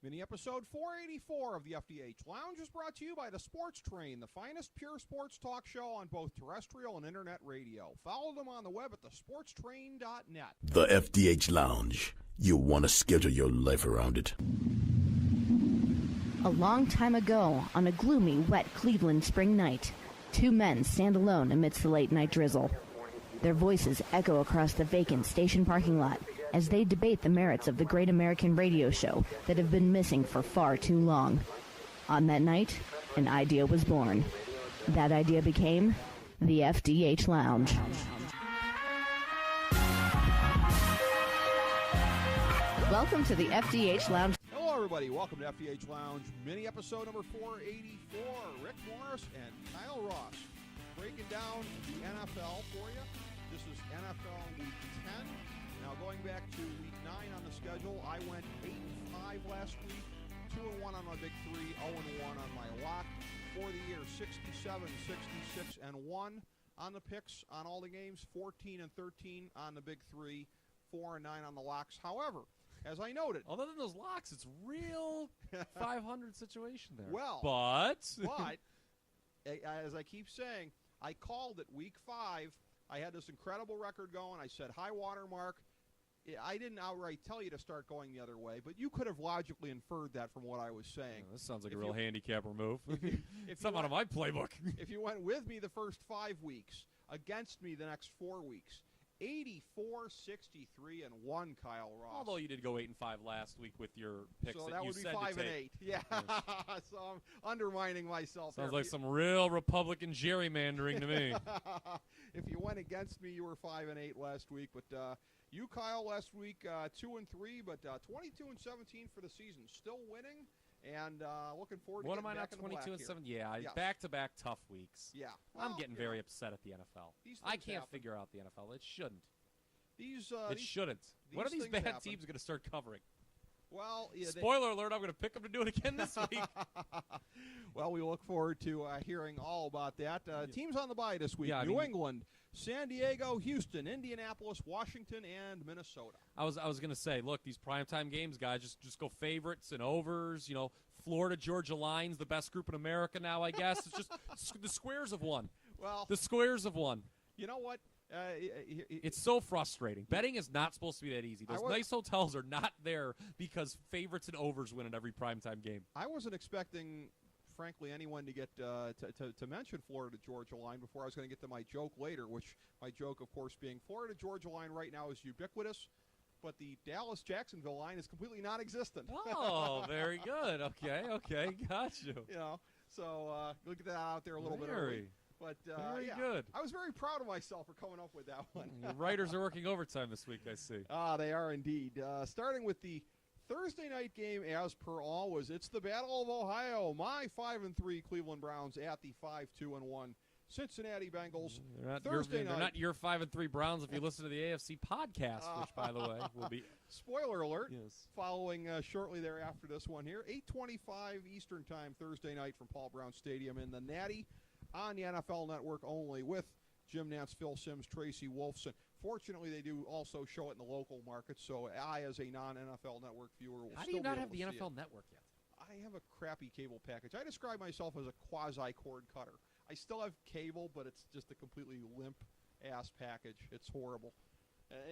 Mini episode 484 of the FDH Lounge is brought to you by the Sports Train, the finest pure sports talk show on both terrestrial and internet radio. Follow them on the web at thesportstrain.net. The FDH Lounge. You want to schedule your life around it. A long time ago, on a gloomy, wet Cleveland spring night, two men stand alone amidst the late-night drizzle. Their voices echo across the vacant station parking lot as they debate the merits of the great American radio show that have been missing for far too long. On that night, an idea was born. That idea became the FDH Lounge. Welcome to the FDH Lounge. Hello, everybody. Welcome to FDH Lounge, mini episode number 484. Rick Morris and Kyle Ross breaking down the NFL for you. This is NFL Week 10. Now, going back to Week 9 on the schedule, I went 8-5 last week, 2-1 on my Big Three, 0-1 on my lock. For the year, 67, 66, and 1 on the picks on all the games, 14 and 13 on the Big Three, 4 and 9 on the locks. However, as I noted, other than those locks, it's real 500 situation there. Well, but as I keep saying, I called it Week 5. I had this incredible record going. I said high water mark. I didn't outright tell you to start going the other way, but you could have logically inferred that from what I was saying. This sounds like a real handicapper move. If Something out of my playbook. If you went with me the first 5 weeks, against me the next 4 weeks, 84, 63, and 1, Kyle Ross. Although you did go 8-5 last week with your picks, so that you would be said 5 to and take. 8. Yeah, yes. So I'm undermining myself. Sounds like some real Republican gerrymandering to me. If you went against me, you were 5 and 8 last week, but you, Kyle, last week 2 and 3, but 22 and 17 for the season, still winning, and looking forward to What getting am I back not, in the 22 and black 7? here. Yeah, Yes. back-to-back tough weeks. Yeah, I'm getting very upset at the NFL. I can't happen. figure out the NFL. It shouldn't. It Shouldn't. When are these things bad happen. teams going to start covering? Well, yeah, Spoiler alert, I'm going to pick them to do it again this week. Well, we look forward to hearing all about that. Teams on the bye this week: New England, San Diego, Houston, Indianapolis, Washington, and Minnesota. I was going to say, look, these primetime games, guys, just go favorites and overs. You know, Florida, Georgia lines, the best group in America now, I guess. It's just the squares have won. Well, the squares have won. You know what? It's so frustrating. Betting is not supposed to be that easy. Those nice hotels are not there because favorites and overs win in every primetime game. I wasn't expecting, frankly, anyone to get to mention Florida Georgia line before I was going to get to my joke later, which my joke, of course, being Florida Georgia line right now is ubiquitous, but the Dallas Jacksonville line is completely non-existent. Oh, very good. Okay, got you. You know, so we'll get that out there a little bit early. But very good. I was very proud of myself for coming up with that one. Your writers are working overtime this week, I see. They are indeed. Starting with the Thursday night game, as per always, it's the Battle of Ohio. My 5-3 Cleveland Browns at the 5-2-1 Cincinnati Bengals. They're not your 5-3 Browns if you listen to the AFC podcast, which, by the way, will be spoiler alert. Yes. Following shortly thereafter, this one here, 8:25 Eastern Time Thursday night from Paul Brown Stadium in the Natty. On the NFL Network only with Jim Nantz, Phil Simms, Tracy Wolfson. Fortunately, they do also show it in the local market, so I, as a non-NFL Network viewer, will How still do you not be have able the to see NFL it. Network yet? I have a crappy cable package. I describe myself as a quasi-cord cutter. I still have cable, but it's just a completely limp-ass package. It's horrible.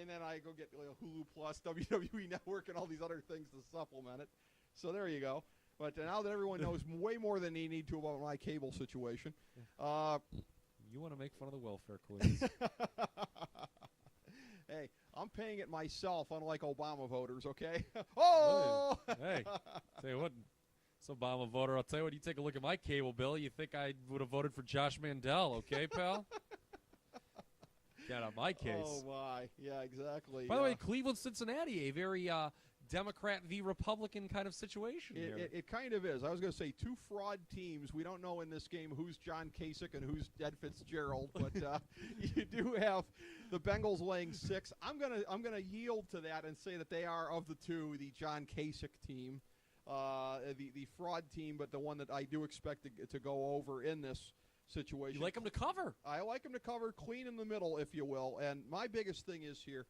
And then I go get Hulu Plus, WWE Network, and all these other things to supplement it. So there you go. But now that everyone knows way more than they need to about my cable situation. You want to make fun of the welfare queens. Hey, I'm paying it myself, unlike Obama voters, okay? Oh! Hey, tell you what, it's Obama voter. I'll tell you what, you take a look at my cable bill, you think I would have voted for Josh Mandel, okay, pal? Get out of my case. Oh, my. Yeah, exactly. By the way, Cleveland-Cincinnati, a very Democrat v. Republican kind of situation here. It kind of is. I was going to say two fraud teams. We don't know in this game who's John Kasich and who's Ed Fitzgerald, but you do have the Bengals laying 6. I'm gonna yield to that and say that they are, of the two, the John Kasich team, the fraud team, but the one that I do expect to go over in this situation. You like them to cover? I like them to cover clean in the middle, if you will. And my biggest thing is here,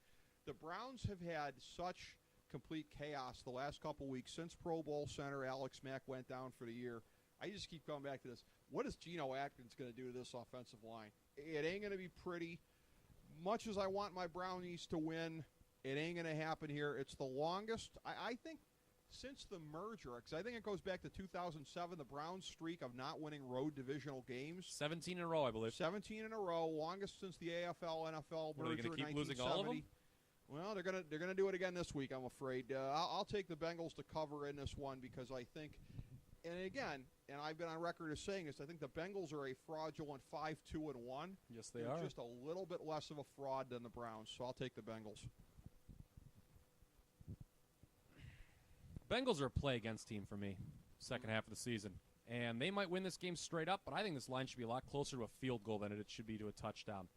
the Browns have had such complete chaos the last couple weeks since Pro Bowl center Alex Mack went down for the year. I just keep coming back to this. What is Geno Atkins going to do to this offensive line? It ain't going to be pretty. Much as I want my Brownies to win, it ain't going to happen here. It's the longest, I think, since the merger, because I think it goes back to 2007, the Browns' streak of not winning road divisional games. 17 in a row, I believe. 17 in a row, longest since the AFL-NFL merger Are they going to keep losing all of them? Well, they're gonna do it again this week, I'm afraid. I'll take the Bengals to cover in this one because I think, and again, and I've been on record as saying this, I think the Bengals are a fraudulent 5-2-1. Yes, they They're are. just a little bit less of a fraud than the Browns, so I'll take the Bengals. Bengals are a play against team for me, second half of the season. And they might win this game straight up, but I think this line should be a lot closer to a field goal than it should be to a touchdown.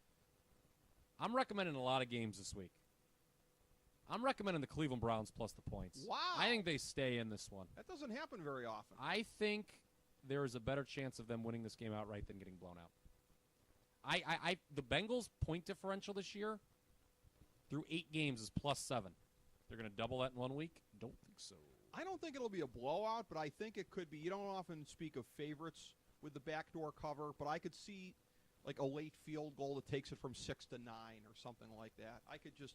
I'm recommending a lot of games this week. I'm recommending the Cleveland Browns plus the points. Wow. I think they stay in this one. That doesn't happen very often. I think there is a better chance of them winning this game outright than getting blown out. The Bengals' point differential this year through 8 games is +7. They're going to double that in 1 week? Don't think so. I don't think it'll be a blowout, but I think it could be. You don't often speak of favorites with the backdoor cover, but I could see like a late field goal that takes it from 6 to 9 or something like that. I could just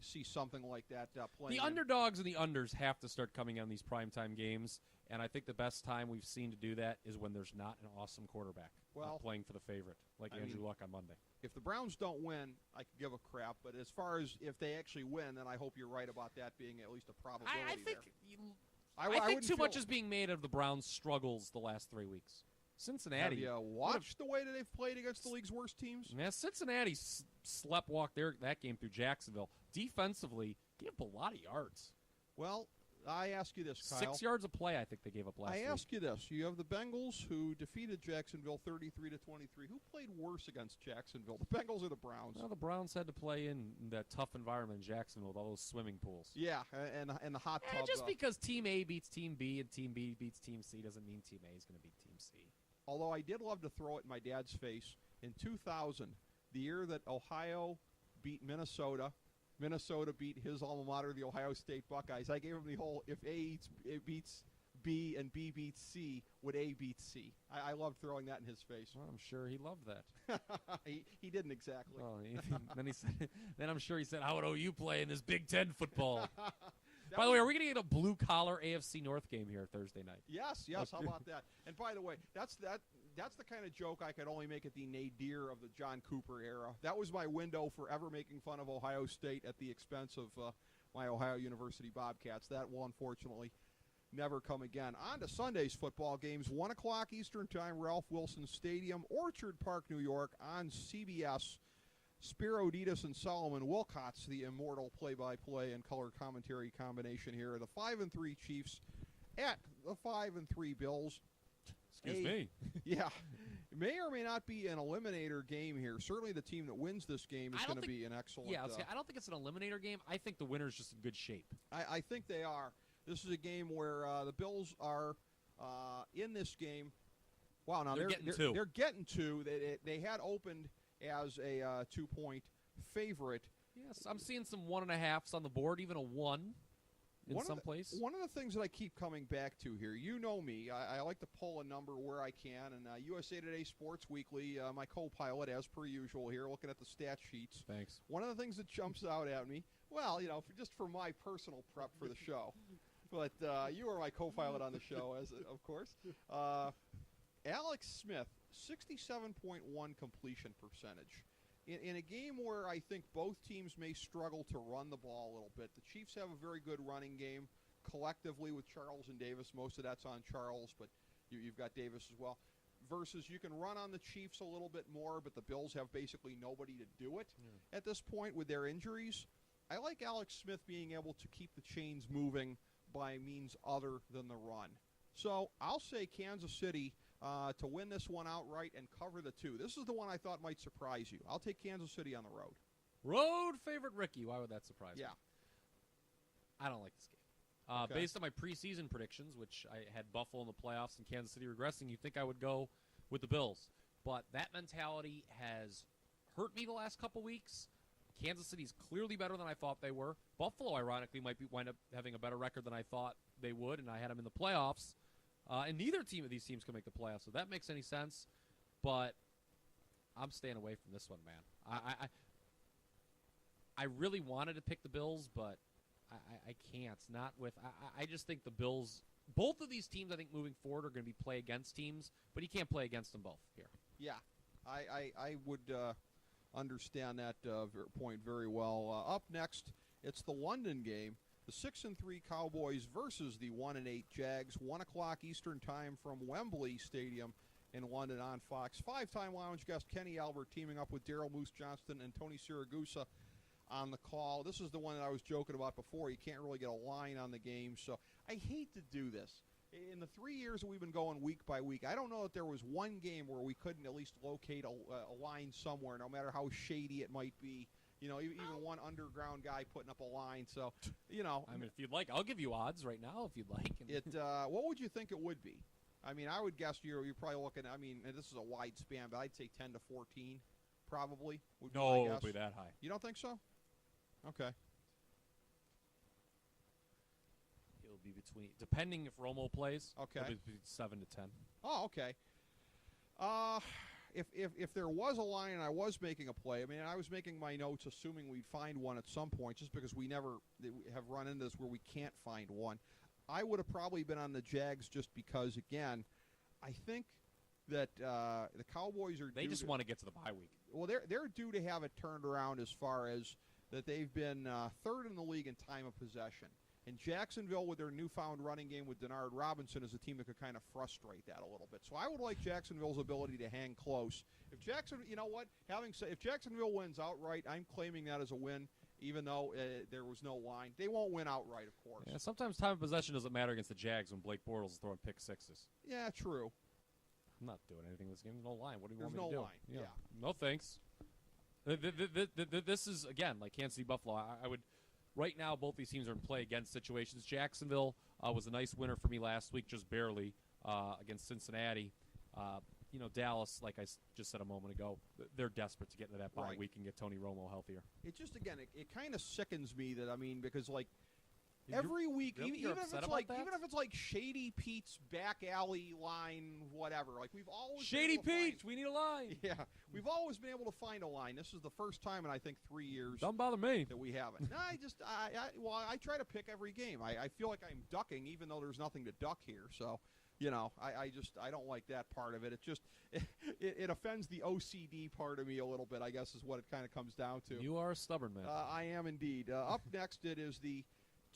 see something like that playing. The underdogs and the unders have to start coming on these primetime games, and I think the best time we've seen to do that is when there's not an awesome quarterback playing for the favorite, like Andrew Luck on Monday. If the Browns don't win, I could give a crap, but as far as if they actually win, then I hope you're right about that being at least a probability I think too much is being made of the Browns' struggles the last 3 weeks. Cincinnati. Have you watched the way that they've played against the league's worst teams? Yeah, Cincinnati sleptwalked that game through Jacksonville. Defensively, gave up a lot of yards. Well, I ask you this, Kyle. 6 yards a play, I think they gave up last week. I ask you this. You have the Bengals who defeated Jacksonville 33-23. Who played worse against Jacksonville, the Bengals or the Browns? Well, the Browns had to play in that tough environment in Jacksonville with all those swimming pools. Yeah, and the hot tub. Just because Team A beats Team B and Team B beats Team C doesn't mean Team A is going to beat Team C. Although I did love to throw it in my dad's face, in 2000, the year that Ohio beat Minnesota, Minnesota beat his alma mater, the Ohio State Buckeyes, I gave him the whole, if A beats B and B beats C, would A beat C? I loved throwing that in his face. Well, I'm sure he loved that. he didn't exactly. Oh, then he said. Then I'm sure he said, "How would OU play in this Big Ten football?" By the way, are we going to get a blue-collar AFC North game here Thursday night? Yes. How about that? And by the way, that's the kind of joke I could only make at the nadir of the John Cooper era. That was my window for ever making fun of Ohio State at the expense of my Ohio University Bobcats. That will unfortunately never come again. On to Sunday's football games, 1 o'clock Eastern Time, Ralph Wilson Stadium, Orchard Park, New York, on CBS. Spiro Ditas and Solomon Wilcots, the immortal play-by-play and color commentary combination here. The 5-3 Chiefs at the 5-3 Bills. Excuse me. Yeah. It may or may not be an eliminator game here. Certainly the team that wins this game is going to be an excellent... Yeah, I don't think it's an eliminator game. I think the winner's just in good shape. I think they are. This is a game where the Bills are in this game. Wow, now they're getting two. They're getting two. They had opened as a 2-point favorite. Yes, I'm seeing some 1.5s on the board, even a 1 in some place. One of the things that I keep coming back to here, you know me, I like to pull a number where I can, and USA Today Sports Weekly, my co-pilot, as per usual here, looking at the stat sheets. Thanks. One of the things that jumps out at me, well, just for my personal prep for the show, but you are my co-pilot on the show, as of course. Alex Smith, 67.1 completion percentage. In a game where I think both teams may struggle to run the ball a little bit, the Chiefs have a very good running game collectively with Charles and Davis. Most of that's on Charles, but you've got Davis as well. Versus you can run on the Chiefs a little bit more, but the Bills have basically nobody to do it at this point with their injuries. I like Alex Smith being able to keep the chains moving by means other than the run. So I'll say Kansas City to win this one outright and cover the 2. This is the one I thought might surprise you. I'll take Kansas City on the road. Road favorite Ricky. Why would that surprise me? Yeah. I don't like this game. Okay. Based on my preseason predictions, which I had Buffalo in the playoffs and Kansas City regressing, you'd think I would go with the Bills. But that mentality has hurt me the last couple weeks. Kansas City's clearly better than I thought they were. Buffalo, ironically, might wind up having a better record than I thought they would, and I had them in the playoffs. And neither team of these teams can make the playoffs, so that makes any sense. But I'm staying away from this one, man. I really wanted to pick the Bills, but I can't. Not with. I just think the Bills. Both of these teams, I think, moving forward, are going to be play against teams, but you can't play against them both here. Yeah, I would understand that point very well. Up next, it's the London game. The 6-3 Cowboys versus the 1-8 Jags. 1 o'clock Eastern time from Wembley Stadium in London on Fox. 5-time Lounge guest Kenny Albert teaming up with Daryl Moose Johnston and Tony Siragusa on the call. This is the one that I was joking about before. You can't really get a line on the game, so I hate to do this. In the 3 years that we've been going week by week, I don't know if there was one game where we couldn't at least locate a line somewhere, no matter how shady it might be. You know, even one underground guy putting up a line. So, you know. I mean, if you'd like, I'll give you odds right now if you'd like. What would you think it would be? I mean, I would guess you're probably looking, I mean, and this is a wide span, but I'd say 10 to 14 probably. No, it won't be that high. You don't think so? Okay. It'll be between, depending if Romo plays, okay, it'll be between 7 to 10. Oh, okay. If there was a line and I was making a play, I mean, I was making my notes assuming we'd find one at some point, just because we never have run into this where we can't find one. I would have probably been on the Jags just because, again, I think that the Cowboys are They just want to get to the bye week. Well, they're due to have it turned around as far as that they've been third in the league in time of possession. And Jacksonville, with their newfound running game with Denard Robinson, is a team that could kind of frustrate that a little bit. So I would like Jacksonville's ability to hang close. If you know what? If Jacksonville wins outright, I'm claiming that as a win, even though there was no line. They won't win outright, of course. Yeah, sometimes time of possession doesn't matter against the Jags when Blake Bortles is throwing pick sixes. Yeah, true. I'm not doing anything in this game. There's no line. What do you There's want me to do? There's no line, yeah. No thanks. This is, again, like Kansas City Buffalo. I would. Right now, both these teams are in play against situations. Jacksonville was a nice winner for me last week, just barely, against Cincinnati. Dallas, like I just said a moment ago, they're desperate to get into that bye week and get Tony Romo healthier. It just, again, it kind of sickens me that, I mean, because, like, every week, even if it's like Shady Pete's back alley line, whatever. Like we've always Shady Pete, we need a line. Yeah, we've always been able to find a line. This is the first time in I think 3 years. Don't bother me that we haven't. No, I try to pick every game. I feel like I'm ducking, even though there's nothing to duck here. So, I don't like that part of it. It just it offends the OCD part of me a little bit. I guess is what it kind of comes down to. You are a stubborn man. I am indeed. Up next, it is the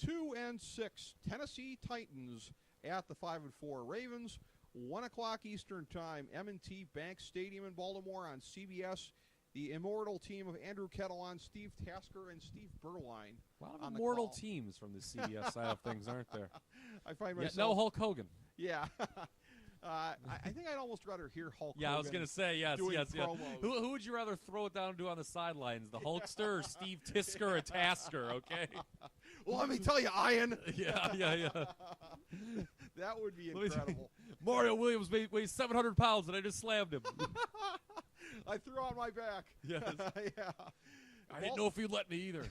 2-6 Tennessee Titans at the 5-4 Ravens. 1 o'clock Eastern time, M&T Bank Stadium in Baltimore on CBS. The immortal team of Andrew Kettelon, Steve Tasker, and Steve Berline. A lot of immortal teams from the CBS side of things, aren't there? I find myself. No Hulk Hogan. Yeah. I think I'd almost rather hear Hulk Hogan. Yeah, I was going to say, yes. Promos. Who would you rather throw it down to on the sidelines, the Hulkster or Steve Tisker or Tasker, okay? Well, let me tell you, Ian. Yeah. That would be incredible. Mario Williams weighs 700 pounds, and I just slammed him. I threw on my back. Yes. Yeah. I didn't know if you'd let me either.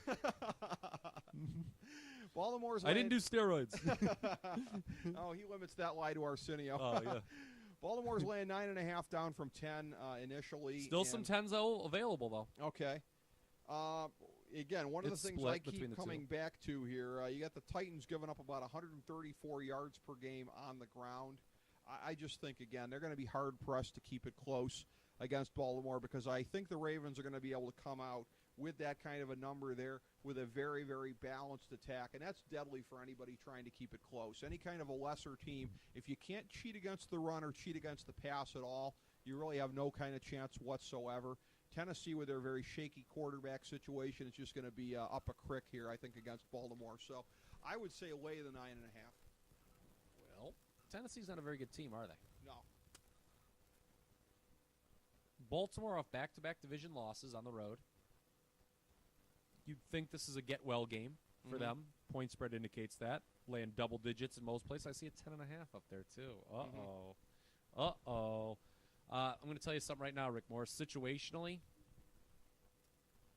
Baltimore's. I didn't do steroids. Oh, he limits that lie to Arsenio. Oh, yeah. Baltimore's laying 9.5 down from 10 initially. Still some 10s available, though. Okay. Again, one of the things I keep coming back to here, you got the Titans giving up about 134 yards per game on the ground. I just think, again, they're going to be hard-pressed to keep it close against Baltimore because I think the Ravens are going to be able to come out with that kind of a number there with a very, very balanced attack, and that's deadly for anybody trying to keep it close. Any kind of a lesser team, if you can't cheat against the run or cheat against the pass at all, you really have no kind of chance whatsoever. Tennessee, with their very shaky quarterback situation, is just going to be up a crick here, I think, against Baltimore. So I would say lay the 9.5. Well, Tennessee's not a very good team, are they? No. Baltimore off back-to-back division losses on the road. You'd think this is a get-well game for them. Point spread indicates that. Laying double digits in most places. I see a 10.5 up there, too. Uh-oh. I'm going to tell you something right now, Rick Morris. Situationally,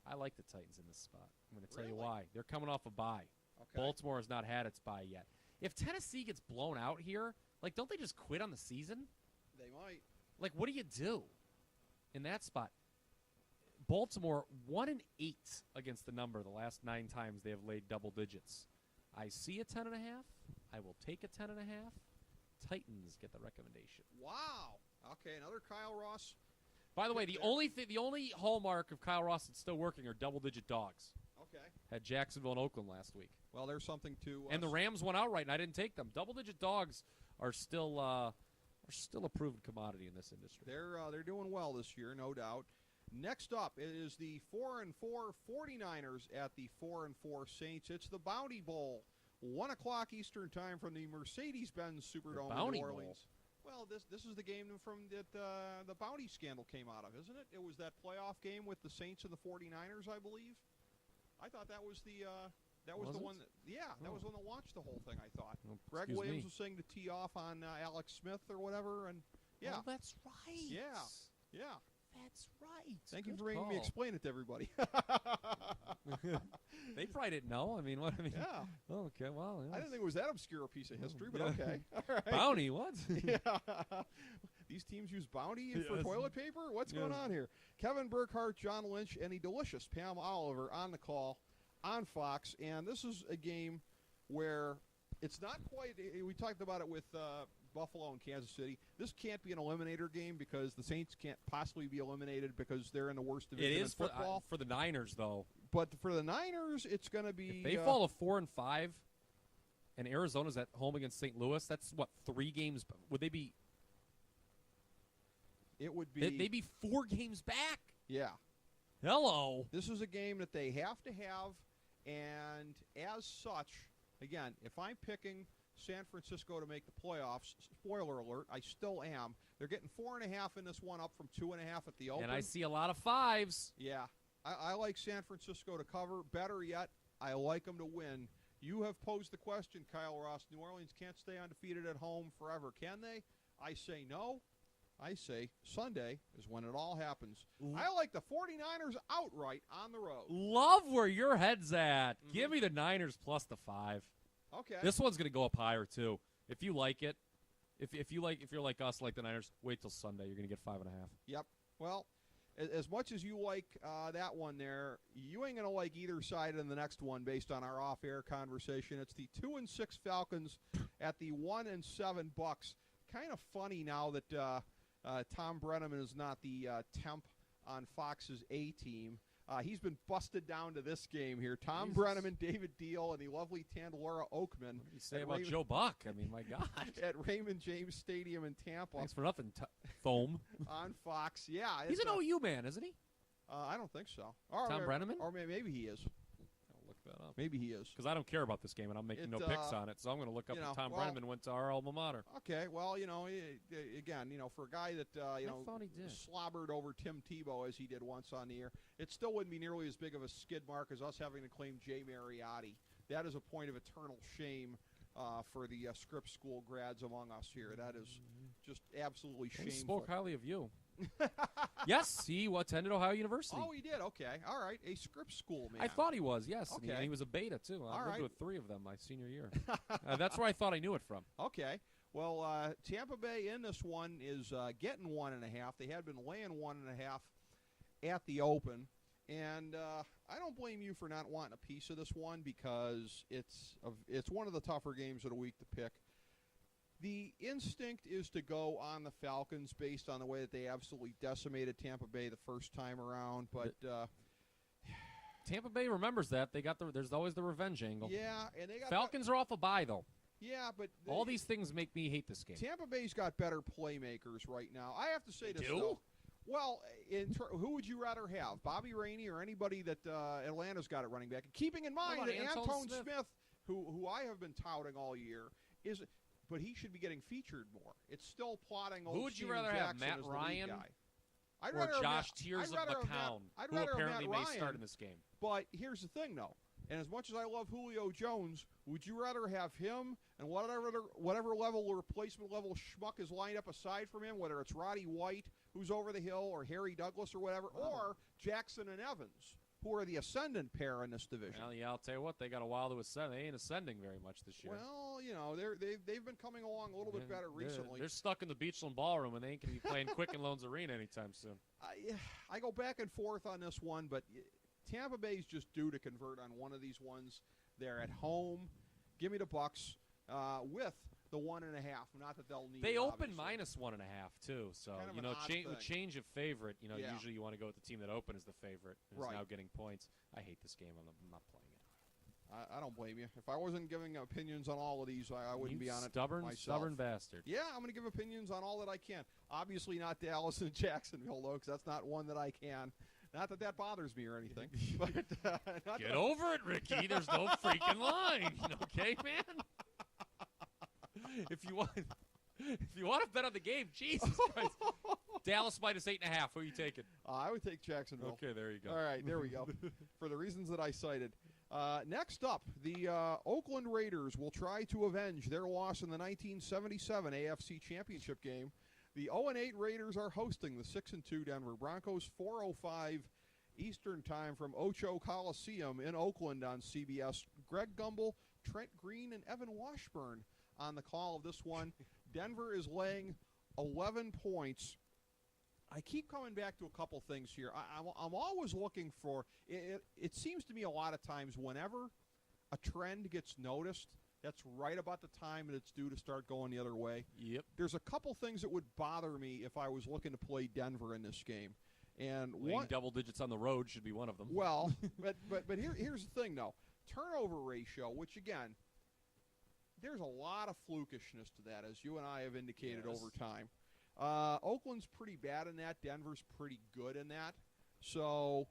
I like the Titans in this spot. I'm going to tell you Really? why. They're coming off a bye. Okay. Baltimore has not had its bye yet. If Tennessee gets blown out here, like, don't they just quit on the season? They might. Like, what do you do in that spot? Baltimore 1-8 against the number the last 9 times they have laid double digits. I see a 10.5. I will take a 10.5. Titans get the recommendation. Wow. Okay, another Kyle Ross. By the way, the only hallmark of Kyle Ross that's still working are double-digit dogs. Okay. Had Jacksonville and Oakland last week. Well, there's something to. And the Rams went outright, and I didn't take them. Double-digit dogs are still a proven commodity in this industry. They're doing well this year, no doubt. Next up is the 4-4 49ers at the 4-4 Saints. It's the Bounty Bowl, 1 o'clock Eastern time from the Mercedes-Benz Superdome in Bounty New Orleans. Bowl. Well, this is the game from that the Bounty scandal came out of, isn't it? It was that playoff game with the Saints and the 49ers, I believe. I thought that was the Was the it? one that that was one that launched the whole thing. I thought Well, Greg excuse Williams me. was saying to tee off on Alex Smith or whatever, and yeah, Oh, that's right. yeah. That's right. Thank you Good for making me call. explain it to everybody. They probably didn't know. I mean, what? I mean, Yeah. Oh, okay. Well, I didn't think it was that obscure a piece of history, but yeah. okay. All right. Bounty. What? Yeah. These teams use Bounty for Yes. toilet paper? What's going Yes. on here? Kevin Burkhardt, John Lynch, and the delicious Pam Oliver on the call on Fox. And this is a game where it's not quite – we talked about it with Buffalo and Kansas City. This can't be an eliminator game because the Saints can't possibly be eliminated because they're in the worst It division in is football. for the Niners, though. But for the Niners, it's going to be If they fall to 4-5, and Arizona's at home against St. Louis, that's what 3 games. Would they be? it would be They'd be 4 games back. yeah. Hello. This is a game that they have to have, and as such, again, if I'm picking San Francisco to make the playoffs, spoiler alert, I still am. They're getting 4.5 in this one, up from 2.5 at the open. And I see a lot of 5s. Yeah, I like San Francisco to cover. Better yet, I like them to win. You have posed the question, Kyle Ross. New Orleans can't stay undefeated at home forever, can they? I say no. I say Sunday is when it all happens. I like the 49ers outright on the road. Love where your head's at. Give me the Niners plus the 5. Okay. This one's going to go up higher too. If you like it, if you're like us, like the Niners, wait till Sunday. You're going to get 5.5. Yep. Well, as much as you like that one there, you ain't going to like either side in the next one based on our off-air conversation. It's the 2-6 Falcons at the 1-7 Bucks. Kind of funny now that Tom Brenneman is not the temp on Fox's A-team. He's been busted down to this game here. Tom Jesus. Brenneman, David Deal, and the lovely Tandalora Oakman. What do you say at about Raymond- Joe Buck? I mean, my God. at Raymond James Stadium in Tampa Thanks for nothing, Foam. on Fox. Yeah. He's it's an OU man, isn't he? I don't think so. Or, Tom Brenneman? Or maybe he is. I'll look that up. Maybe he is. Because I don't care about this game, and I'm making no picks on it, so I'm going to look up if Tom Brenneman went to our alma mater. Okay, well, again, for a guy that, thought he did. slobbered over Tim Tebow as he did once on the air, it still wouldn't be nearly as big of a skid mark as us having to claim Jay Mariotti. That is a point of eternal shame for the Scripps School grads among us here. That is just absolutely He shameful. spoke highly of you. Yes, he attended Ohio University. Oh, he did? Okay. All right. A Scripps School man. I thought he was, yes. Okay. And he was a beta, too. I All lived right. with 3 of them my senior year. That's where I thought I knew it from. Okay. Well, Tampa Bay in this one is getting 1.5. They had been laying 1.5 at the open. And I don't blame you for not wanting a piece of this one because it's one of the tougher games of the week to pick. The instinct is to go on the Falcons based on the way that they absolutely decimated Tampa Bay the first time around. But Tampa Bay remembers that. There's always the revenge angle. yeah, and they got Falcons are off a bye, though. Yeah, but All these things make me hate this game. Tampa Bay's got better playmakers right now. I have to say They this do? though. Well, who would you rather have, Bobby Rainey or anybody that Atlanta's got at running back? Keeping in mind about that Antone Antone Smith? Smith, who I have been touting all year, but he should be getting featured more. It's still plotting. Who would you rather have, Matt Ryan I'd or rather have Josh Matt- Tears I'd of rather have Matt- McCown, I'd who rather have apparently Matt may Ryan, start in this game? But here's the thing, though. And as much as I love Julio Jones, would you rather have him and whatever level or replacement level schmuck is lined up aside from him, whether it's Roddy White, who's over the hill, or Harry Douglas or whatever, or Jackson and Evans, who are the ascendant pair in this division. Well, yeah, I'll tell you what, they got a while to ascend. They ain't ascending very much this year. Well, they've been coming along a little bit better recently. They're stuck in the Beachland Ballroom, and they ain't going to be playing Quicken Loans Arena anytime soon. I go back and forth on this one, but Tampa Bay's just due to convert on one of these ones. They're at home. Give me the Bucks with the 1.5. Not that they'll need. They it, open obviously. -1.5 too. So Kind of an odd thing. with change of favorite, Yeah. usually you want to go with the team that opened as the favorite and Right. is now getting points. I hate this game. I'm not playing it. I don't blame you. If I wasn't giving opinions on all of these, I wouldn't be on it myself. Stubborn bastard. Yeah, I'm going to give opinions on all that I can. Obviously not Dallas and Jacksonville, though, because that's not one that I can. Not that that bothers me or anything. But Get over it, Ricky. There's no freaking line. Okay, man? If you want to bet on the game, Jesus Christ. Dallas -8.5. Who are you taking? I would take Jacksonville. Okay, there you go. All right, there we go. For the reasons that I cited. Next up, the Oakland Raiders will try to avenge their loss in the 1977 AFC Championship game. The 0-8 Raiders are hosting the 6-2 Denver Broncos, 4:05 Eastern Time from Ocho Coliseum in Oakland on CBS. Greg Gumbel, Trent Green, and Evan Washburn on the call of this one. Denver is laying 11 points. I keep coming back to a couple things here. I'm always looking for it seems to me a lot of times whenever a trend gets noticed, that's right about the time that it's due to start going the other way. Yep. There's a couple things that would bother me if I was looking to play Denver in this game. And Laying double digits on the road should be one of them. Well, but here's the thing, though. Turnover ratio, which, again, there's a lot of flukishness to that, as you and I have indicated over time. Oakland's pretty bad in that. Denver's pretty good in that. So,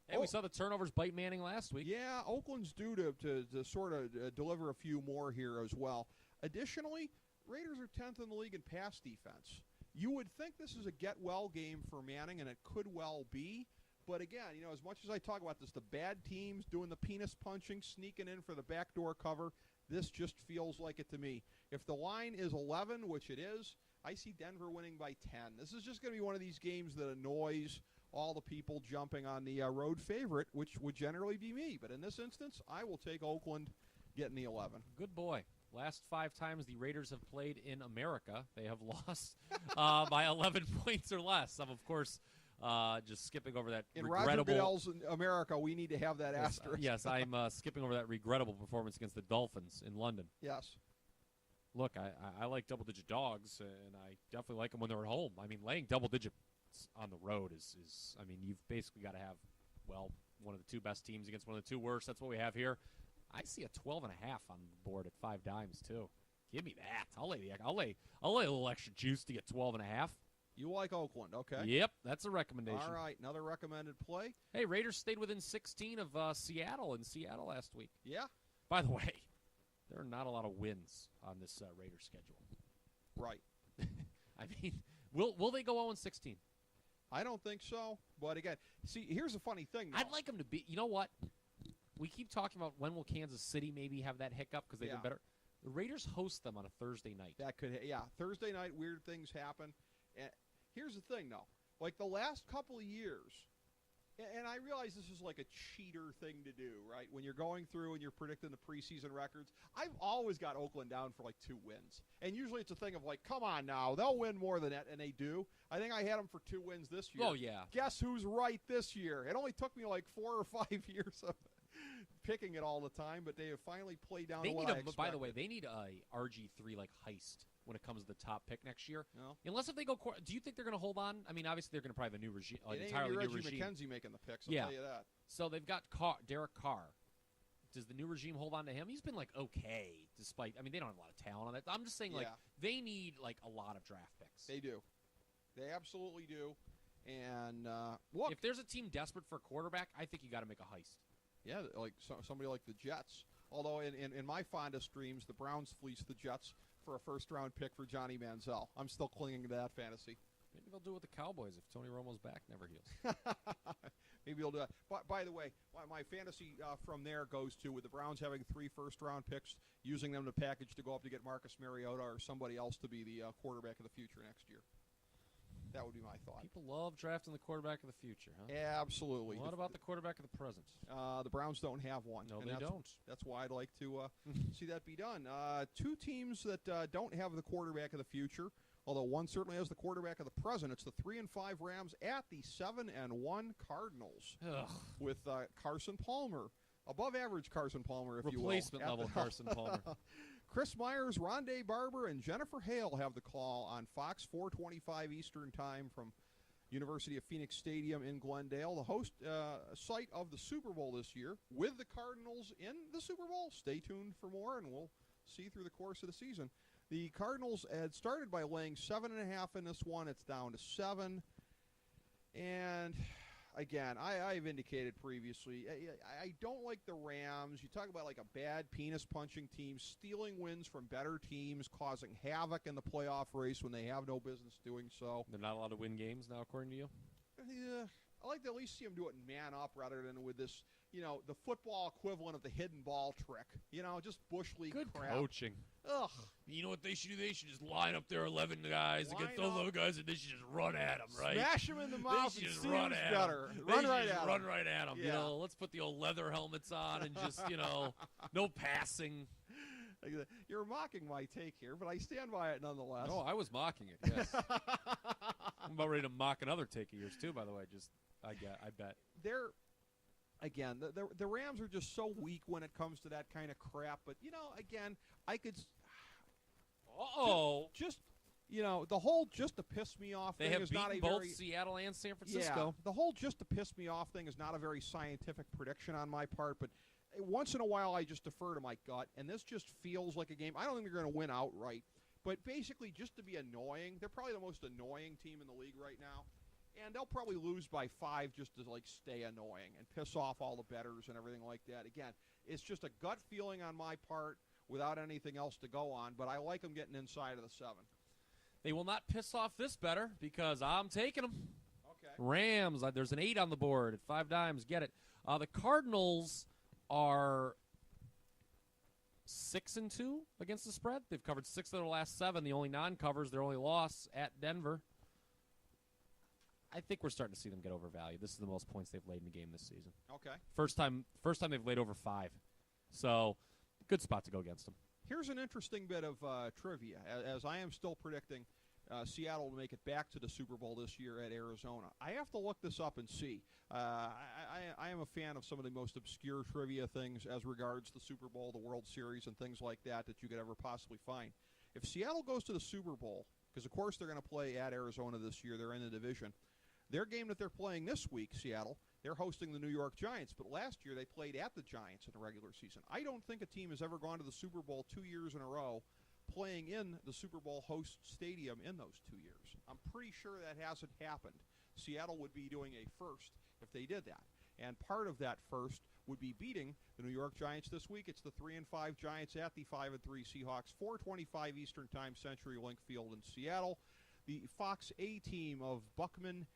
hey, we saw the turnovers bite Manning last week. Yeah, Oakland's due to sort of deliver a few more here as well. Additionally, Raiders are 10th in the league in pass defense. You would think this is a get-well game for Manning, and it could well be. But again, as much as I talk about this, the bad teams doing the penis punching, sneaking in for the backdoor cover, this just feels like it to me. If the line is 11, which it is, I see Denver winning by 10. This is just going to be one of these games that annoys all the people jumping on the road favorite, which would generally be me. But in this instance, I will take Oakland getting the 11. Good boy. Last 5 times the Raiders have played in America, they have lost by 11 points or less. I'm, of course, just skipping over that in regrettable. Roger Goodell's America, we need to have that asterisk. Yes, I'm skipping over that regrettable performance against the Dolphins in London. Yes. Look, I like double-digit dogs, and I definitely like them when they're at home. I mean, laying double digits on the road is I mean, you've basically got to have, well, one of the 2 best teams against one of the 2 worst. That's what we have here. I see a 12.5 on the board at 5 dimes too. Give me that. I'll lay a little extra juice to get 12.5. You like Oakland, okay? Yep, that's a recommendation. All right, another recommended play. Hey, Raiders stayed within 16 of Seattle in Seattle last week. Yeah. By the way, there are not a lot of wins on this Raiders schedule. Right. I mean, will they go 0-16? I don't think so. But again, see, here's a funny thing, though. I'd like them to be. You know what? We keep talking about when will Kansas City maybe have that hiccup because they've been better. The Raiders host them on a Thursday night. That could, Thursday night, weird things happen. And here's the thing, though. Like the last couple of years, and I realize this is like a cheater thing to do, right? When you're going through and you're predicting the preseason records, I've always got Oakland down for like 2 wins. And usually it's a thing of like, come on now, they'll win more than that, and they do. I think I had them for 2 wins this year. Oh, yeah. Guess who's right this year? It only took me like 4 or 5 years of picking it all the time, but they have finally played down to what I expected. By the way, they need a RG3 like heist when it comes to the top pick next year. No. Unless if they go, do you think they're going to hold on? I mean, obviously they're going to probably have a new regime, entirely new regime. McKenzie making the picks. I'll tell you that. So they've got Derek Carr. Does the new regime hold on to him? He's been like okay, despite. I mean, they don't have a lot of talent on that. I'm just saying, like they need like a lot of draft picks. They do. They absolutely do. And look, if there's a team desperate for a quarterback, I think you got to make a heist. Yeah, like somebody like the Jets. Although in my fondest dreams, the Browns fleeced the Jets for a first-round pick for Johnny Manziel. I'm still clinging to that fantasy. Maybe they'll do it with the Cowboys if Tony Romo's back never heals. Maybe they'll do that. By the way, my fantasy from there goes to with the Browns having 3 first-round picks, using them to package to go up to get Marcus Mariota or somebody else to be the quarterback of the future next year. That would be my thought. People love drafting the quarterback of the future, huh? Absolutely. What about the quarterback of the present? The Browns don't have one. No, and they don't. That's why I'd like to see that be done. Two teams that don't have the quarterback of the future, although one certainly has the quarterback of the present. It's the 3-5 Rams at the 7-1 Cardinals. Ugh. With Carson Palmer, above average Carson Palmer, if you will. Replacement level Carson Palmer. Chris Myers, Rondé Barber, and Jennifer Hale have the call on Fox 4:25 Eastern Time from University of Phoenix Stadium in Glendale, the host site of the Super Bowl this year, with the Cardinals in the Super Bowl. Stay tuned for more, and we'll see through the course of the season. The Cardinals had started by laying 7.5 in this one. It's down to 7. And again, I've indicated previously, I don't like the Rams. You talk about like a bad penis-punching team, stealing wins from better teams, causing havoc in the playoff race when they have no business doing so. They're not allowed to win games now, according to you? Yeah, I like to at least see them do it man up rather than with this, the football equivalent of the hidden ball trick. Just Bush League Good crap. coaching. Ugh. You know what they should do? They should just line up their 11 guys against those 11 guys, and they should just run at them, right? Smash them in the mouth They should and just see run who's at better. them. Run right at them. Run right at them. Yeah. Let's put the old leather helmets on and just, no passing. You're mocking my take here, but I stand by it nonetheless. No, I was mocking it, yes. I'm about ready to mock another take of yours, too, by the way. I bet. Again, the Rams are just so weak when it comes to that kind of crap. But, again, I could Uh-oh. just the whole just to piss me off They thing have is not a beaten both very Seattle and San yeah, Francisco. the whole just to piss me off thing is not a very scientific prediction on my part, but once in a while I just defer to my gut, and this just feels like a game. I don't think they're going to win outright, but basically just to be annoying. They're probably the most annoying team in the league right now, and they'll probably lose by 5 just to stay annoying and piss off all the bettors and everything like that. Again, it's just a gut feeling on my part without anything else to go on, but I like them getting inside of the 7. They will not piss off this better because I'm taking them. Okay. Rams, there's an 8 on the board at 5 dimes. Get it. The Cardinals are 6-2 against the spread. They've covered 6 of their last 7. The only non-covers, their only loss at Denver. I think we're starting to see them get overvalued. This is the most points they've laid in a game this season. Okay. First time they've laid over 5. So, good spot to go against them. Here's an interesting bit of trivia, as I am still predicting Seattle to make it back to the Super Bowl this year at Arizona. I have to look this up and see. I am a fan of some of the most obscure trivia things as regards the Super Bowl, the World Series, and things like that you could ever possibly find. If Seattle goes to the Super Bowl, because of course they're going to play at Arizona this year, they're in the division. Their game that they're playing this week, Seattle, they're hosting the New York Giants, but last year they played at the Giants in the regular season. I don't think a team has ever gone to the Super Bowl 2 years in a row playing in the Super Bowl host stadium in those 2 years. I'm pretty sure that hasn't happened. Seattle would be doing a first if they did that. And part of that first would be beating the New York Giants this week. It's the 3-5 Giants at the 5-3 Seahawks, 4:25 Eastern Time, Century Link Field in Seattle. The Fox A team of Buck Aikman.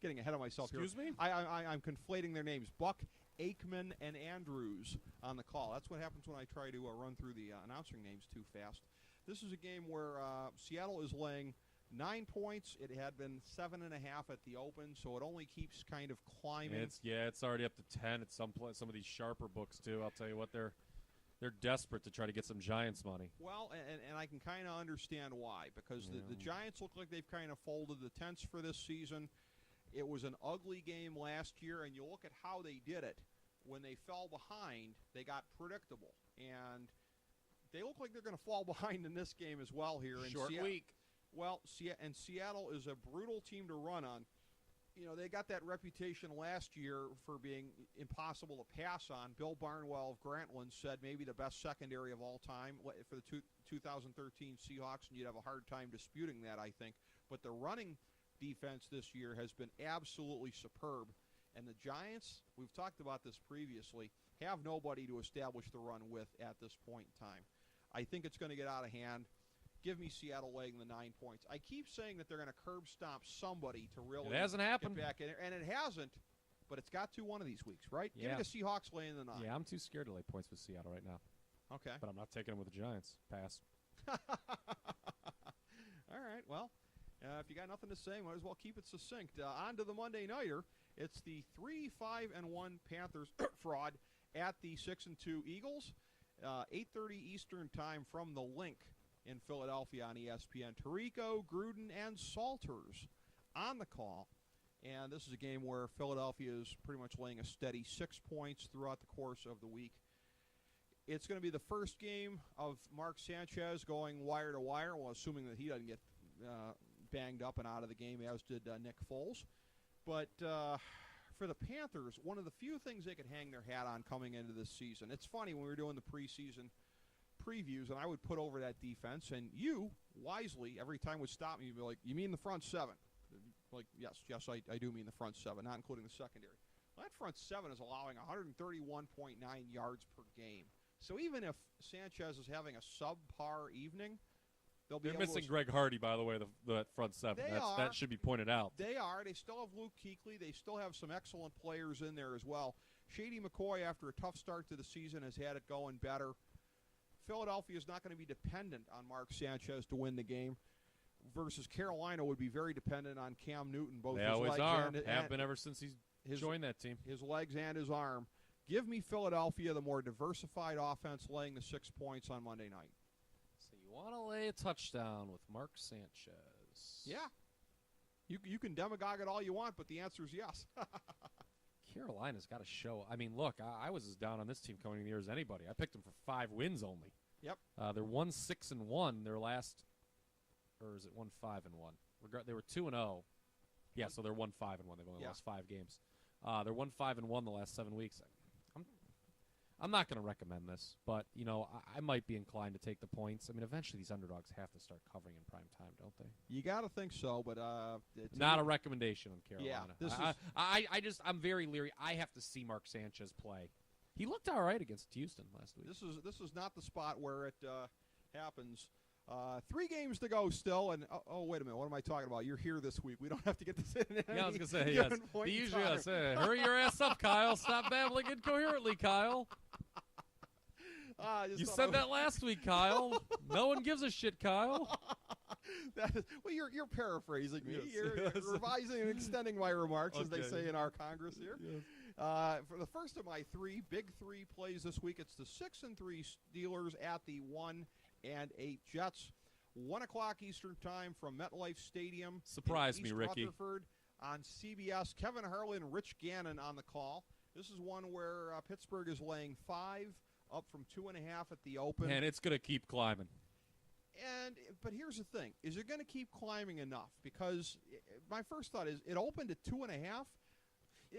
Getting ahead of myself here. Excuse me? I'm conflating their names. Buck Aikman and Andrews on the call. That's what happens when I try to run through the announcing names too fast. This is a game where Seattle is laying 9 points. It had been 7.5 at the open, so it only keeps kind of climbing. It's already up to 10 at some of these sharper books too. I'll tell you what, they're desperate to try to get some Giants money. Well, and I can kind of understand why, because the Giants look like they've kind of folded the tents for this season. It was an ugly game last year, and you look at how they did it. When they fell behind, they got predictable. And they look like they're going to fall behind in this game as well here. Short week. Well, and Seattle is a brutal team to run on. They got that reputation last year for being impossible to pass on. Bill Barnwell of Grantland said maybe the best secondary of all time for the 2013 Seahawks, and you'd have a hard time disputing that, I think. But the running defense this year has been absolutely superb. And the Giants, we've talked about this previously, have nobody to establish the run with at this point in time. I think it's going to get out of hand. Give me Seattle laying the 9 points. I keep saying that they're going to curb stomp somebody to really It hasn't happened. get back in there, and it hasn't, but it's got to one of these weeks, right? Yeah. Give me the Seahawks laying the 9. Yeah, I'm too scared to lay points with Seattle right now. Okay. But I'm not taking them with the Giants. Pass. All right, well, If you got nothing to say, might as well keep it succinct. On to the Monday Nighter. It's the 3-5-1 Panthers fraud at the 6-2 Eagles. 8:30 Eastern time from the Link in Philadelphia on ESPN. Tirico, Gruden, and Salters on the call. And this is a game where Philadelphia is pretty much laying a steady 6 points throughout the course of the week. It's going to be the first game of Mark Sanchez going wire to wire, well, assuming that he doesn't get banged up and out of the game, as did Nick Foles. But for the Panthers, one of the few things they could hang their hat on coming into this season. It's funny, when we were doing the preseason previews, and I would put over that defense, and you, wisely, every time would stop me, you'd be like, you mean the front seven? Like, yes, I do mean the front seven, not including the secondary. Well, that front seven is allowing 131.9 yards per game. So even if Sanchez is having a subpar evening, they'll be They're able missing to... Greg Hardy, by the way, the front seven. That should be pointed out. They are. They still have Luke Kuechly. They still have some excellent players in there as well. Shady McCoy, after a tough start to the season, has had it going better. Philadelphia is not going to be dependent on Mark Sanchez to win the game, versus Carolina would be very dependent on Cam Newton. Both they his always legs are. and Have been ever since he's joined that team. His legs and his arm. Give me Philadelphia, the more diversified offense, laying the 6 points on Monday night. So you want to lay a touchdown with Mark Sanchez? Yeah. You can demagogue it all you want, but the answer is yes. Carolina's got to show. I mean, look, I was as down on this team coming in the year as anybody. I picked them for 5 wins only. Yep. They're 1-6-1. Their last, or is it 1-5-1? They were 2-0. Yeah, so they're 1-5-1. They've only lost 5 games. They're 1-5-1 the last 7 weeks. I'm not going to recommend this, but I might be inclined to take the points. I mean, eventually these underdogs have to start covering in prime time, don't they? You got to think so, but not a recommendation on Carolina. Yeah, I'm very leery. I have to see Mark Sanchez play. He looked all right against Houston last week. This is not the spot where it happens. 3 games to go still, and wait a minute, what am I talking about? You're here this week. We don't have to get this in. Yeah, I was going to say, yes. They usually say, hurry your ass up, Kyle. Stop babbling incoherently, Kyle. You said that last week, Kyle. No one gives a shit, Kyle. You're paraphrasing me. Yes. You're revising and extending my remarks, as they Okay. say in our Congress here. Yes. For the first of my big three plays this week, it's the 6-3 Steelers at the 1-8 Jets. 1 o'clock Eastern time from MetLife Stadium. Surprise in me, East Ricky. Rutherford on CBS. Kevin Harlan, Rich Gannon on the call. This is one where Pittsburgh is laying 5, up from 2.5 at the open. And it's going to keep climbing. But here's the thing: is it going to keep climbing enough? Because my first thought is it opened at 2.5.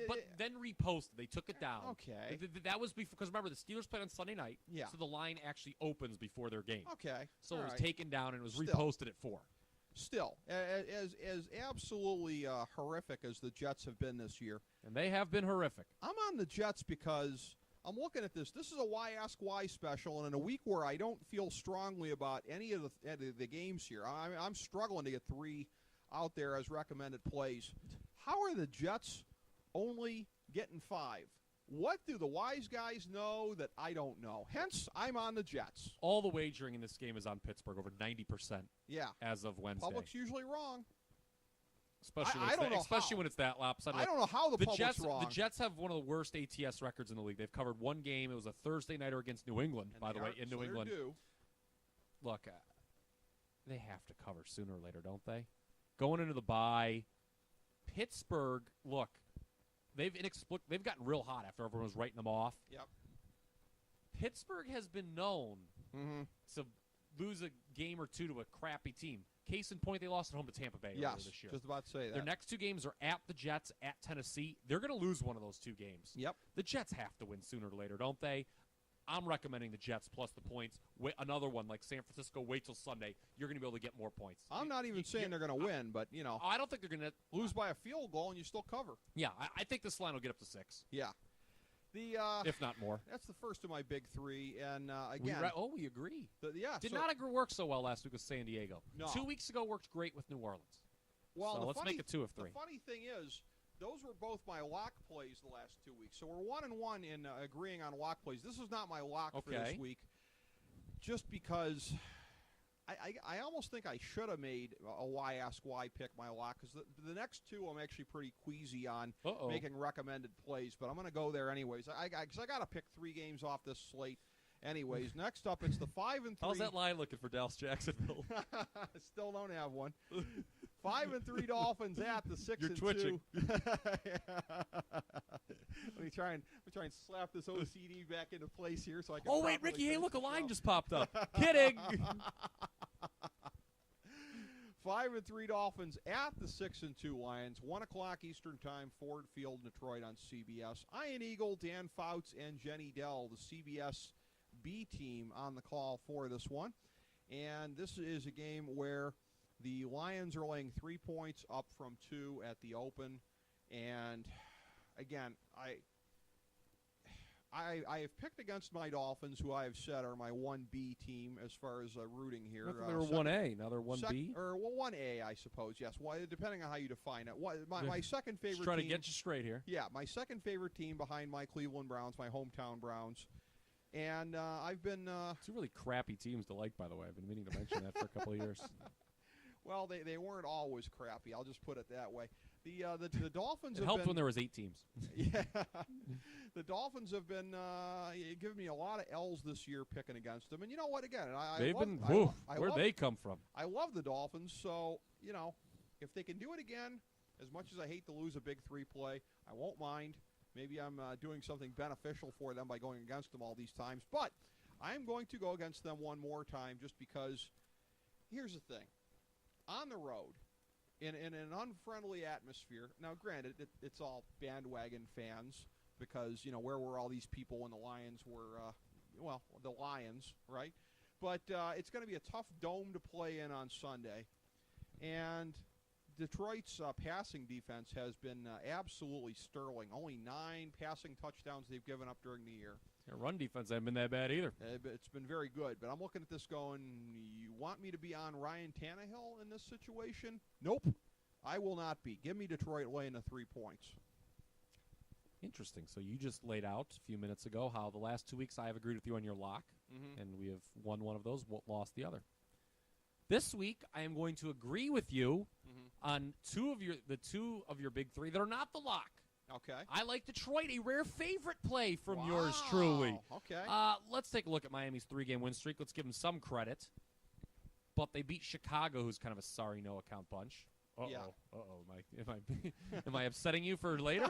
But then reposted. They took it down. Okay. That was because remember the Steelers played on Sunday night. Yeah. So the line actually opens before their game. Okay. So All it was right. taken down and it was Still. reposted at 4. Still, as absolutely horrific as the Jets have been this year, And they have been horrific. I'm on the Jets because I'm looking at this. This is a Why Ask Why special, and in a week where I don't feel strongly about any of the games here, I'm struggling to get 3 out there as recommended plays. How are the Jets only getting 5? What do the wise guys know that I don't know? Hence, I'm on the Jets. All the wagering in this game is on Pittsburgh, over 90%. Yeah. As of Wednesday. Public's usually wrong. Especially when it's that lopsided. I don't know how the public's Jets, wrong. The Jets have one of the worst ATS records in the league. They've covered 1 game. It was a Thursday nighter against New England, And by the way, they are- in New so they're England. due. Look, they have to cover sooner or later, don't they? Going into the bye, Pittsburgh, look, they've gotten real hot after everyone was writing them off. Yep. Pittsburgh has been known Mm-hmm. to lose a game or 2 to a crappy team. Case in point, they lost at home to Tampa Bay earlier Yes, this year. just about to say that. Their next 2 games are at the Jets, at Tennessee. They're going to lose one of those 2 games. Yep. The Jets have to win sooner or later, don't they? I'm recommending the Jets plus the points. Another one like San Francisco, wait till Sunday. You're going to be able to get more points. I'm not even saying they're going to win, but, I don't think they're going to lose by a field goal and you still cover. Yeah, I think this line will get up to 6. Yeah. If not more. That's the first of my big 3, and again, we agree. Did so, not work so well last week with San Diego. No. 2 weeks ago worked great with New Orleans. Well, so let's make it 2 of 3. The funny thing is, those were both my lock plays the last 2 weeks. So we're 1-1 in agreeing on lock plays. This is not my lock for this week, just because I almost think I should have made a why ask why pick my lock, because the next two I'm actually pretty queasy on making recommended plays, but I'm going to go there anyways. Because I got to pick 3 games off this slate. Anyways, next up it's the 5 and 3. How's that line looking for Dallas Jacksonville? Still don't have one. 5 and 3 Dolphins at the 6 You're and twitching. 2. Let me try and slap this OCD back into place here so I can. Oh wait, properly Ricky! Hey, finish look, a the line show. just popped up. Kidding. 5 and 3 Dolphins at the 6 and 2 Lions. 1 o'clock Eastern Time, Ford Field, Detroit on CBS. Ian Eagle, Dan Fouts, and Jenny Dell, the CBS B team, on the call for this one. And this is a game where the Lions are laying 3 points up from 2 at the open. And again, I have picked against my Dolphins, who I have said are my 1B team as far as rooting here. They were 1A, now they're 1B. Or 1A, I suppose, yes. Well, depending on how you define it. My second favorite Just trying team. to get you straight here. Yeah, my second favorite team behind my Cleveland Browns, my hometown Browns. And I've been... 2 really crappy teams to like, by the way. I've been meaning to mention that for a couple of years. Well, they weren't always crappy. I'll just put it that way. The Dolphins It have helped been, when there was 8 teams. Yeah. The Dolphins have been giving me a lot of L's this year picking against them. And you know what? Again, Where'd they come from? I love the Dolphins. So, if they can do it again, as much as I hate to lose a big 3 play, I won't mind. Maybe I'm doing something beneficial for them by going against them all these times. But I am going to go against them one more time just because here's the thing. On the road, in an unfriendly atmosphere. Now, granted, it's all bandwagon fans because, where were all these people when the Lions were, the Lions, right? But it's going to be a tough dome to play in on Sunday. And Detroit's passing defense has been absolutely sterling. Only 9 passing touchdowns they've given up during the year. Their run defense hasn't been that bad either. It's been very good. But I'm looking at this going, you want me to be on Ryan Tannehill in this situation? Nope. I will not be. Give me Detroit laying the 3 points. Interesting. So you just laid out a few minutes ago how the last 2 weeks I have agreed with you on your lock, and we have won one of those, lost the other. This week I am going to agree with you on the two of your big 3 that are not the lock. Okay. I like Detroit, a rare favorite play from yours truly. Okay. Let's take a look at Miami's 3-game win streak. Let's give them some credit. But they beat Chicago, who's kind of a sorry no-account bunch. Yeah. Am I upsetting you for later?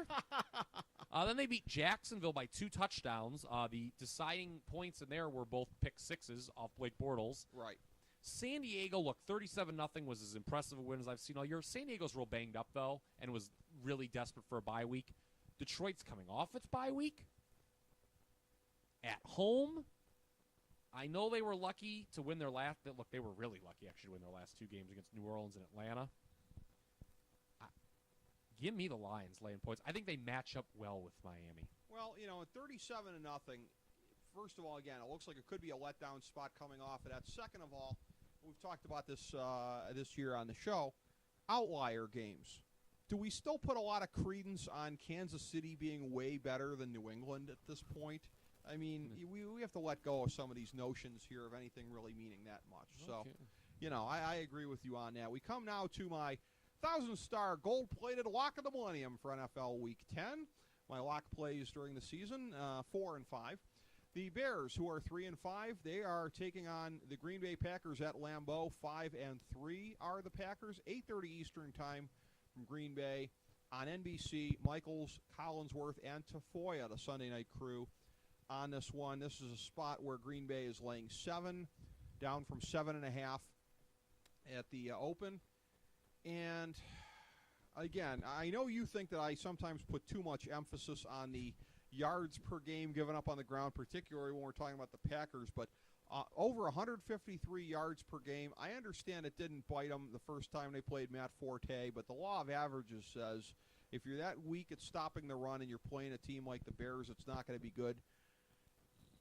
Then they beat Jacksonville by 2 touchdowns. The deciding points in there were both pick sixes off Blake Bortles. Right. San Diego, look, 37-0 was as impressive a win as I've seen all year. San Diego's real banged up, though, and was really desperate for a bye week. Detroit's coming off its bye week. At home, I know they were lucky to win their last. Look, they were really lucky, actually, to win their last 2 games against New Orleans and Atlanta. Give me the Lions laying points. I think they match up well with Miami. Well, at 37-0, first of all, again, it looks like it could be a letdown spot coming off of that. Second of all, we've talked about this this year on the show, outlier games. Do we still put a lot of credence on Kansas City being way better than New England at this point? I mean, we have to let go of some of these notions here of anything really meaning that much. Okay. So, I agree with you on that. We come now to my 1,000-star gold-plated lock of the millennium for NFL Week 10. My lock plays during the season, 4 and 5. The Bears, who are 3 and 5, they are taking on the Green Bay Packers at Lambeau. 5 and 3 are the Packers. 8:30 Eastern Time from Green Bay on NBC. Michaels, Collinsworth, and Tafoya, the Sunday night crew, on this one. This is a spot where Green Bay is laying 7, down from 7.5 at the open. And again, I know you think that I sometimes put too much emphasis on the yards per game given up on the ground, particularly when we're talking about the Packers, but over 153 yards per game. I understand it didn't bite them the first time they played Matt Forte, but the law of averages says if you're that weak at stopping the run and you're playing a team like the Bears, it's not going to be good.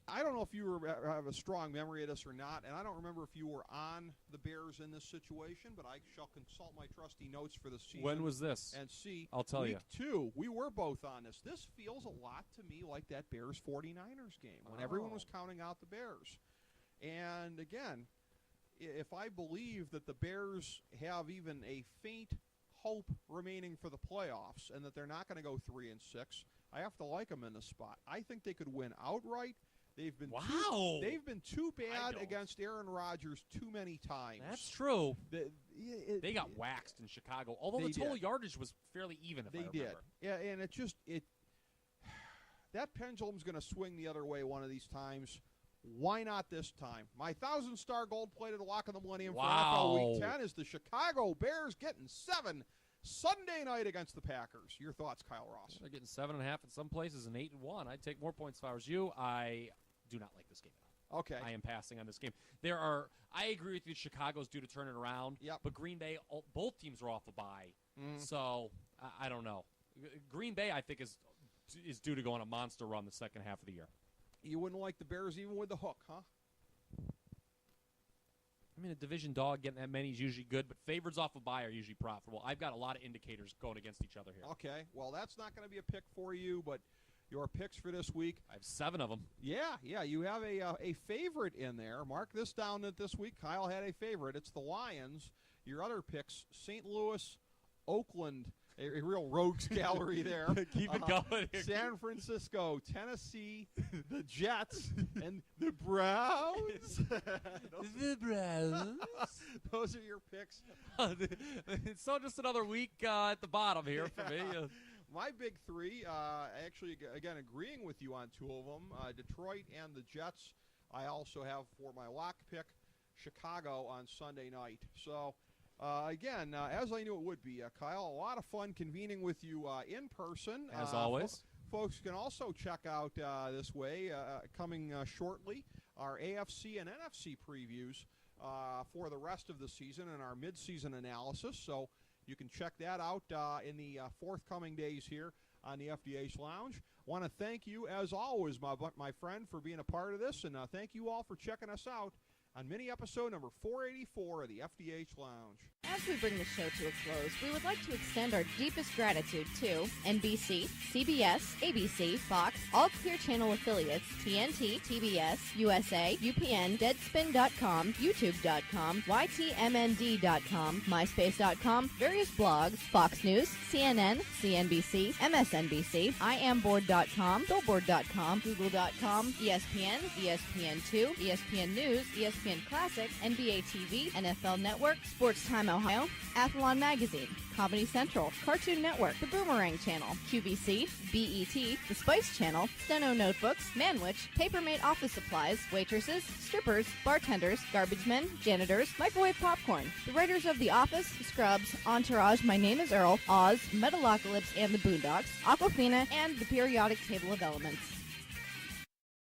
I don't know if you have a strong memory of this or not, and I don't remember if you were on the Bears in this situation, but I shall consult my trusty notes for the season. When was this? And see. I'll tell you. Week 2, we were both on this. This feels a lot to me like that Bears 49ers game when everyone was counting out the Bears. And again, if I believe that the Bears have even a faint hope remaining for the playoffs and that they're not going to go 3-6, I have to like them in this spot. I think they could win outright. They've been too bad against Aaron Rodgers too many times. That's true. They got waxed in Chicago, although the total yardage was fairly even, if I remember. They did. Yeah, and that pendulum's going to swing the other way one of these times. Why not this time? My 1,000-star gold-plated lock of the millennium for NFL Week 10 is the Chicago Bears getting 7 Sunday night against the Packers. Your thoughts, Kyle Ross? They're getting 7.5 in some places and 8-1. I'd take more points if I was you. I do not like this game at all. Okay. I am passing on this game. I agree with you. Chicago's due to turn it around. Yep. But Green Bay, both teams are off a bye. So I don't know. Green Bay, I think, is due to go on a monster run the second half of the year. You wouldn't like the Bears even with the hook, huh? I mean, a division dog getting that many is usually good, but favorites off a bye are usually profitable. I've got a lot of indicators going against each other here. Okay. Well, that's not going to be a pick for you, but your picks for this week. I have 7 of them. Yeah. You have a favorite in there. Mark this down that this week Kyle had a favorite. It's the Lions. Your other picks, St. Louis, Oakland, a real rogues gallery there. Keep it going. San Francisco, Tennessee, the Jets, and the Browns. The Browns. Those are your picks. So just another week at the bottom here for me. My big 3, actually, again, agreeing with you on 2 of them, Detroit and the Jets. I also have for my lock pick, Chicago on Sunday night. So, again, as I knew it would be, Kyle, a lot of fun convening with you in person. As always. Folks can also check out this way, coming shortly, our AFC and NFC previews for the rest of the season and our midseason analysis. So you can check that out in the forthcoming days here on the FDH Lounge. Want to thank you, as always, my friend, for being a part of this, and thank you all for checking us out on mini episode number 484 of the FDH Lounge. As we bring the show to a close, we would like to extend our deepest gratitude to NBC, CBS, ABC, Fox, all Clear Channel affiliates, TNT, TBS, USA, UPN, Deadspin.com, YouTube.com, YTMND.com, MySpace.com, various blogs, Fox News, CNN, CNBC, MSNBC, IamBoard.com, Billboard.com, Google.com, ESPN, ESPN2, ESPN News, ESPN Classic, NBA TV, NFL Network, Sports Time Ohio, Athlon Magazine, Comedy Central, Cartoon Network, The Boomerang Channel, QVC, BET, The Spice Channel, Steno Notebooks, Manwich, Papermate Office Supplies, Waitresses, Strippers, Bartenders, Garbage Men, Janitors, Microwave Popcorn, the writers of The Office, Scrubs, Entourage, My Name is Earl, Oz, Metalocalypse and the Boondocks, Aquafina, and the Periodic Table of Elements.